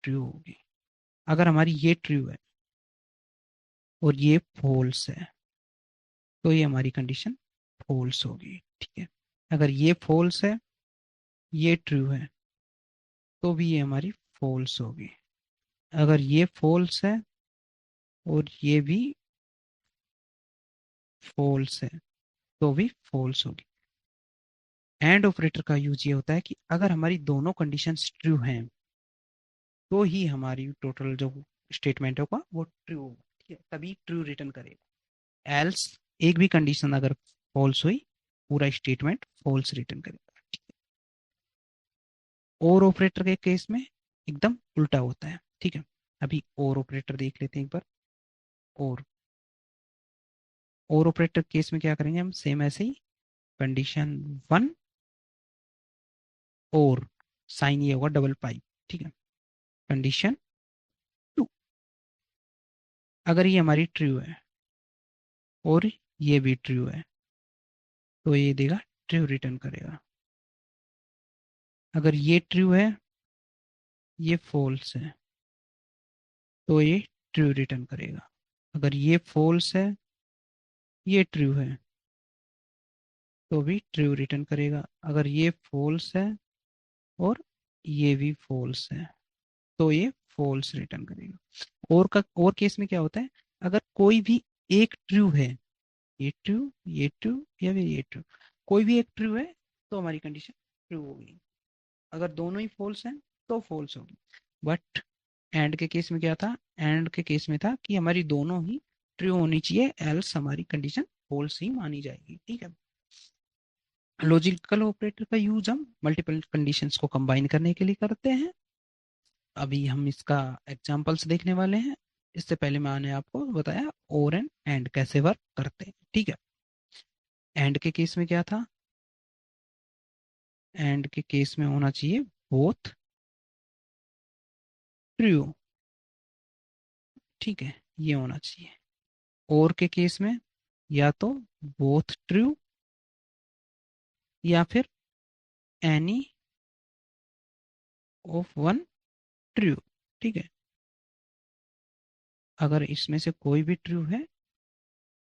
ट्रू होगी। अगर हमारी ये ट्रू है और ये फॉल्स है तो ये हमारी कंडीशन फॉल्स होगी, ठीक है। अगर ये फॉल्स है, ये ट्रू है, तो भी ये हमारी फॉल्स होगी। अगर ये फॉल्स है और ये भी फॉल्स है, तो भी फॉल्स होगी। एंड ऑपरेटर का यूज ये होता है कि अगर हमारी दोनों कंडीशंस ट्रू हैं तो ही हमारी टोटल जो स्टेटमेंट होगा वो ट्रू होगा, ठीक है, तभी ट्रू रिटर्न करेगा। एल्स, एक भी कंडीशन अगर फॉल्स हुई, पूरा स्टेटमेंट फॉल्स रिटर्न करेगा, ठीक है। और ऑपरेटर के केस में एकदम उल्टा होता है, ठीक है। अभी और ऑपरेटर देख लेते हैं एक बार। और और ऑपरेटर केस में क्या करेंगे हम, सेम ऐसे ही, कंडीशन वन और साइन ये होगा डबल पाई, ठीक है। कंडीशन टू, अगर ये हमारी ट्रू है और ये भी ट्रू है तो ये देगा ट्रू रिटर्न करेगा। अगर ये ट्रू है, ये फॉल्स है, तो ये ट्रू रिटर्न करेगा। अगर ये फॉल्स है, ये ट्रू है, तो भी ट्रू रिटर्न करेगा। अगर ये फॉल्स है और ये भी फॉल्स है, तो ये फॉल्स रिटर्न करेगा। और केस में क्या होता है, अगर कोई भी एक ट्रू है, ये ट्रू या फिर ये ट्रू, कोई भी एक ट्रू है तो हमारी कंडीशन ट्रू होगी। अगर दोनों ही फॉल्स हैं तो फॉल्स होगी। बट एंड के केस में क्या था, एंड के केस में था कि हमारी दोनों ही ट्रू होनी चाहिए, एल्स हमारी कंडीशन फॉल्स ही मानी जाएगी, ठीक है। लॉजिकल ऑपरेटर का यूज हम मल्टीपल कंडीशंस को कंबाइन करने के लिए करते हैं। अभी हम इसका एग्जांपल्स देखने वाले हैं। इससे पहले मैंने आपको बताया और एंड कैसे वर्क करते हैं, ठीक है। एंड के केस में क्या था, एंड के केस में होना चाहिए बोथ ट्रू, ठीक है, ये होना चाहिए। और के केस में या तो बोथ ट्रू या फिर एनी ऑफ वन ट्रू, ठीक है। अगर इसमें से कोई भी ट्रू है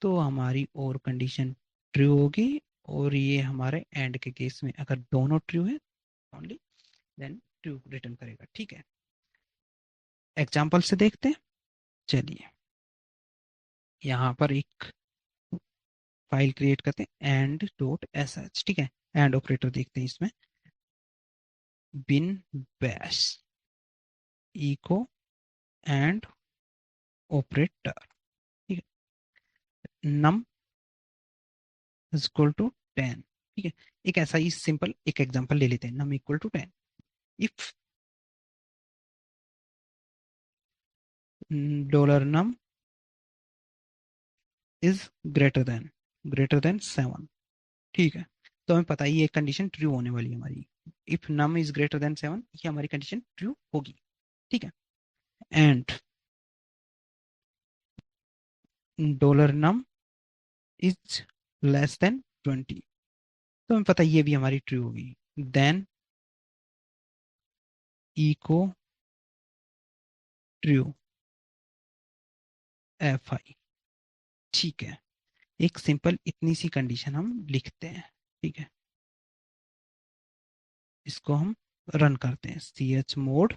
तो हमारी और कंडीशन ट्रू होगी। और ये हमारे एंड के केस में अगर दोनों ट्रू है ओनली देन ट्रू रिटर्न करेगा, ठीक है। एग्जाम्पल से देखते हैं। चलिए यहाँ पर एक फाइल क्रिएट करते हैं एंड डॉट एस एच, ठीक है। एंड ऑपरेटर देखते हैं इसमें, bin bash echo and operator, ठीक है। नम इज इक्वल टू 10, ठीक है। एक ऐसा ही सिंपल एक एग्जांपल ले लेते हैं, num equal to 10। If dollar num is greater than 7, ठीक है। तो हमें पता ही ये कंडीशन ट्रू होने वाली है हमारी। If num is greater than 7, ये हमारी कंडीशन ट्रू होगी, ठीक है। And dollar num is less than 20, तो हमें पता है ये भी हमारी ट्रू होगी। Then echo true F I, ठीक है। एक सिंपल इतनी सी कंडीशन हम लिखते हैं, ठीक है। इसको हम रन करते हैं, C H mod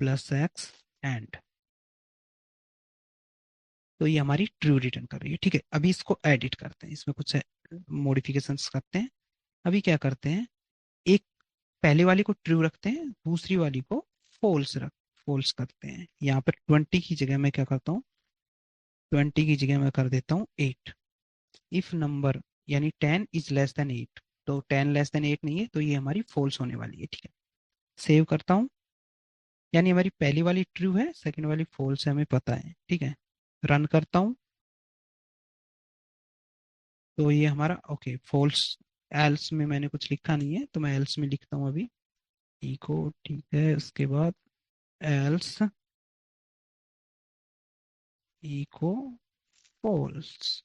plus X and, तो ये हमारी ट्रू रिटर्न कर रही है, ठीक है। अभी इसको एडिट करते हैं, इसमें कुछ मॉडिफिकेशंस करते हैं। अभी क्या करते हैं, एक पहले वाली को ट्रू रखते हैं, दूसरी वाली को फॉल्स करते हैं। यहाँ पर 20 की जगह मैं क्या करता हूँ, 20 की जगह मैं कर देता हूँ 8। इफ नंबर यानी 10 इज लेस देन 8, तो 10 लेस देन 8 नहीं है, तो ये हमारी फॉल्स होने वाली है, ठीक है। सेव करता हूँ, यानी हमारी पहली वाली ट्रू है, सेकंड वाली फॉल्स है, हमें पता है, ठीक है। रन करता हूँ तो ये हमारा ओके फॉल्स। एल्स में मैंने कुछ लिखा नहीं है तो मैं एल्स में लिखता हूँ अभी, इको, ठीक है। उसके बाद एल्स इको फॉल्स,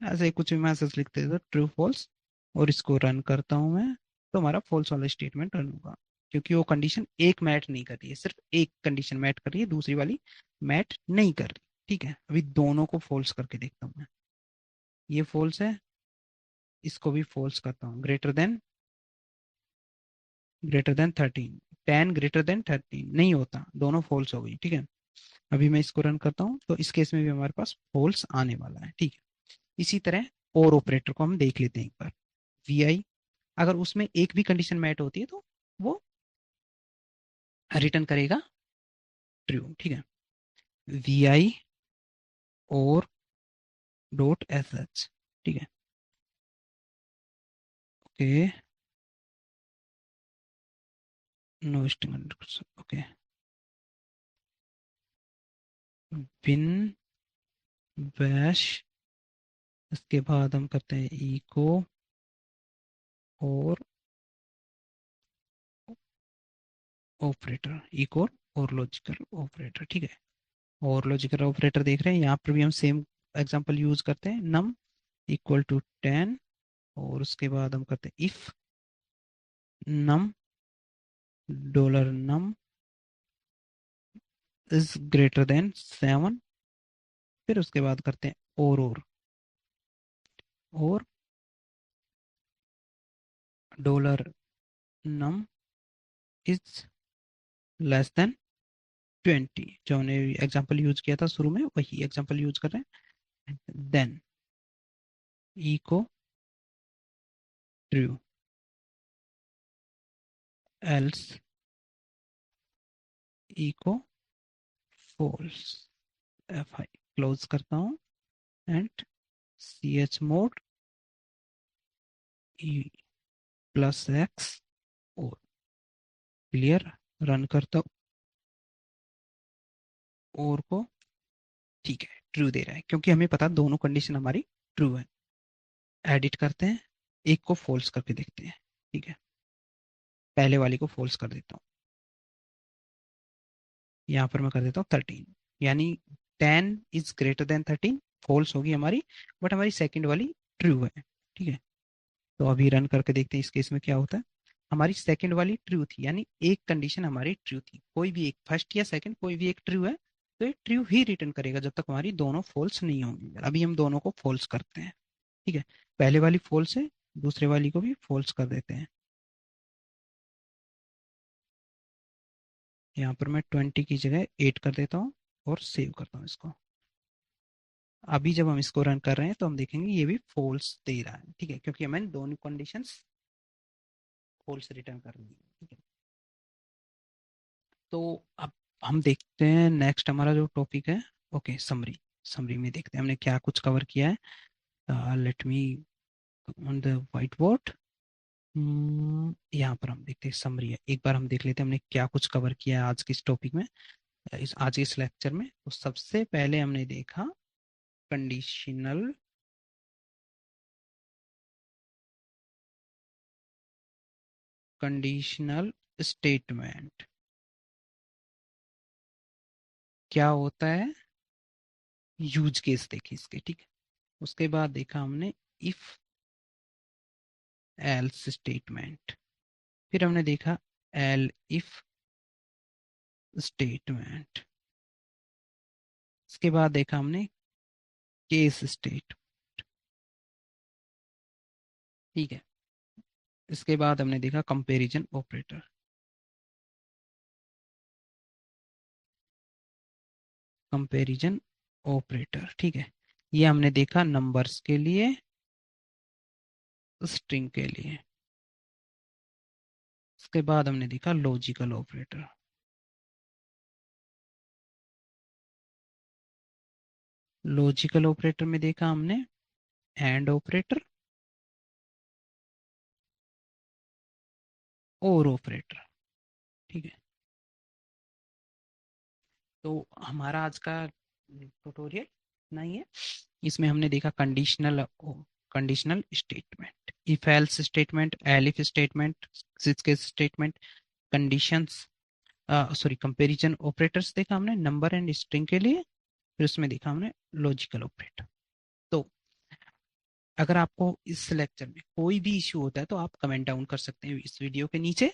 ऐसे ही कुछ भी मैसेज लिखते हैं तो ट्रू फॉल्स, और इसको रन करता हूँ मैं, तो हमारा फॉल्स वाला स्टेटमेंट रन होगा। क्योंकि वो कंडीशन एक मैट नहीं कर रही है, सिर्फ एक कंडीशन मैट कर रही है, दूसरी वाली मैट नहीं कर रही, ठीक है। अभी दोनों को फॉल्स करके देखता हूँ मैं, ये फॉल्स है, इसको भी फॉल्स करता हूँ। ग्रेटर देन 13, 10 ग्रेटर देन 13 नहीं होता, दोनों फॉल्स हो गई, ठीक है। अभी मैं इसको रन करता हूँ तो इस केस में भी हमारे पास फॉल्स आने वाला है, ठीक है। इसी तरह और ऑपरेटर को हम देख लेते हैं एक बार। वी आई, अगर उसमें एक भी कंडीशन मैट होती है तो वो रिटर्न करेगा ट्रू, ठीक है। वी आई और डॉट एस एच, ठीक है। Okay, no string, okay. Bin bash, इसके बाद हम करते हैं echo or operator, echo or logical operator, ठीक है। और लॉजिकल ऑपरेटर देख रहे हैं, यहाँ पर भी हम सेम एग्जांपल यूज करते हैं, नम इक्वल टू 10, और उसके बाद हम करते हैं if num dollar num is greater than 7, फिर उसके बाद करते हैं और dollar num is less than 20, जो हमने एग्जांपल यूज किया था शुरू में वही एग्जांपल यूज कर रहे हैं। Then echo true, else echo false. F I close करता हूँ and C H mod E plus X और क्लियर, रन करता हूँ और को, ठीक है ट्रू दे रहा है क्योंकि हमें पता दोनों कंडीशन हमारी ट्रू है। एडिट करते हैं, एक को फॉल्स करके देखते हैं, ठीक है, पहले वाली को फॉल्स कर देता हूँ, यहाँ पर मैं कर देता हूँ 13, यानी 10 इज ग्रेटर देन 13, फॉल्स होगी हमारी, बट हमारी सेकंड वाली ट्रू है, ठीक है। तो अभी रन करके देखते हैं इस केस में क्या होता है। हमारी सेकंड वाली ट्रू थी, यानी एक कंडीशन हमारी ट्रू थी, कोई भी एक, फर्स्ट या सेकंड कोई भी एक ट्रू है, तो ये ट्रू ही रिटर्न करेगा जब तक हमारी दोनों फॉल्स नहीं होंगी। अभी हम दोनों को फॉल्स करते हैं, ठीक है, पहले वाली फॉल्स है, दूसरे वाली को भी फॉल्स कर देते हैं। यहाँ पर मैं 20 की जगह 8 कर देता हूँ और सेव करता हूँ इसको। अभी जब हम इसको रन कर रहे हैं तो हम देखेंगे ये भी फॉल्स दे रहा है, ठीक है, क्योंकि हमें दोनों कंडीशंस फॉल्स रिटर्न कर रही है, ठीक है। तो अब हम देखते हैं नेक्स्ट हमारा जो टॉपिक है, ओके समरी। समरी में देखते हैं हमने क्या कुछ कवर किया है। Let me on the white board, यहाँ पर हम देखते हैं समरी है, एक बार हम देख लेते हैं हमने क्या कुछ कवर किया है आज के इस टॉपिक में, इस आज के इस लेक्चर में। तो सबसे पहले हमने देखा कंडीशनल कंडीशनल स्टेटमेंट क्या होता है, यूज केस देखे इसके, ठीक है। उसके बाद देखा हमने इफ एल्स स्टेटमेंट, फिर हमने देखा एल इफ स्टेटमेंट, इसके बाद देखा हमने केस स्टेट, ठीक है। इसके बाद हमने देखा कंपैरिजन ऑपरेटर, कंपैरिजन ऑपरेटर, ठीक है। ये हमने देखा नंबर्स के लिए, स्ट्रिंग के लिए। इसके बाद हमने देखा लॉजिकल ऑपरेटर, लॉजिकल ऑपरेटर में देखा हमने एंड ऑपरेटर और ऑपरेटर, ठीक है। तो हमारा आज का ट्यूटोरियल नहीं है, इसमें हमने देखा conditional statement, if else statement, elif statement, switch case statement, conditions, sorry comparison operators देखा हमने नंबर एंड स्ट्रिंग के लिए, फिर उसमें देखा हमने लॉजिकल ऑपरेटर। तो अगर आपको इस लेक्चर में कोई भी इश्यू होता है तो आप कमेंट डाउन कर सकते हैं इस वीडियो के नीचे।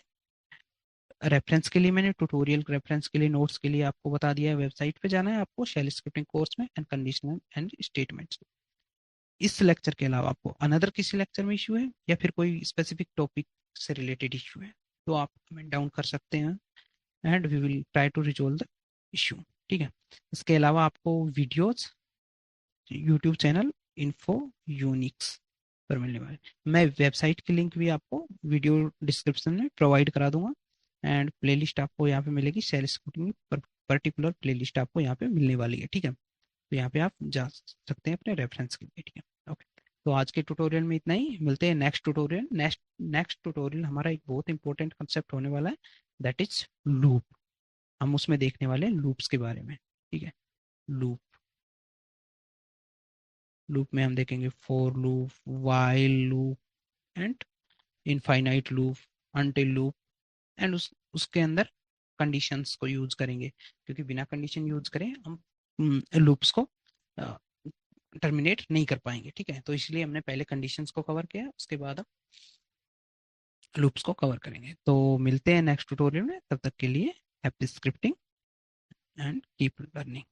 रेफरेंस के लिए मैंने ट्यूटोरियल रेफरेंस के लिए नोट्स के लिए आपको बता दिया है, वेबसाइट पे जाना है आपको शेल स्क्रिप्टिंग कोर्स में एंड कंडीशनल एंड स्टेटमेंट्स। इस लेक्चर के अलावा आपको अनदर किसी लेक्चर में इशू है या फिर कोई स्पेसिफिक टॉपिक से रिलेटेड इशू है तो आप कमेंट डाउन कर सकते हैं and we will try to resolve the issue, ठीक है। इसके अलावा आपको videos YouTube channel info Unix पर मिलने वाले, मैं वेबसाइट की लिंक भी आपको वीडियो डिस्क्रिप्शन में प्रोवाइड करा दूंगा एंड प्लेलिस्ट आपको यहाँ पे मिलेगी, शेल स्क्रिप्टिंग पर पर्टिकुलर प्लेलिस्ट आपको यहाँ पे मिलने वाली है, ठीक है। तो यहाँ पे आप जा सकते हैं अपने रेफरेंस के लिए, ठीक है। ओके, तो आज के ट्यूटोरियल में इतना ही, मिलते हैं नेक्स्ट ट्यूटोरियल। नेक्स्ट ट्यूटोरियल हमारा एक बहुत इंपॉर्टेंट कंसेप्ट होने वाला है, दैट इज लूप। हम उसमें देखने वाले हैं लूप्स के बारे में, ठीक है। लूप। लूप में हम देखेंगे for loop, while loop and infinite loop, until loop, and उसके अंदर कंडीशंस को यूज करेंगे, क्योंकि बिना कंडीशन यूज करें हम लूप्स को टर्मिनेट नहीं कर पाएंगे। ठीक है, तो इसलिए हमने पहले कंडीशंस को कवर किया, उसके बाद हम लूप्स को कवर करेंगे। तो मिलते हैं नेक्स्ट ट्यूटोरियल में, तब तक के लिए happy scripting and keep learning.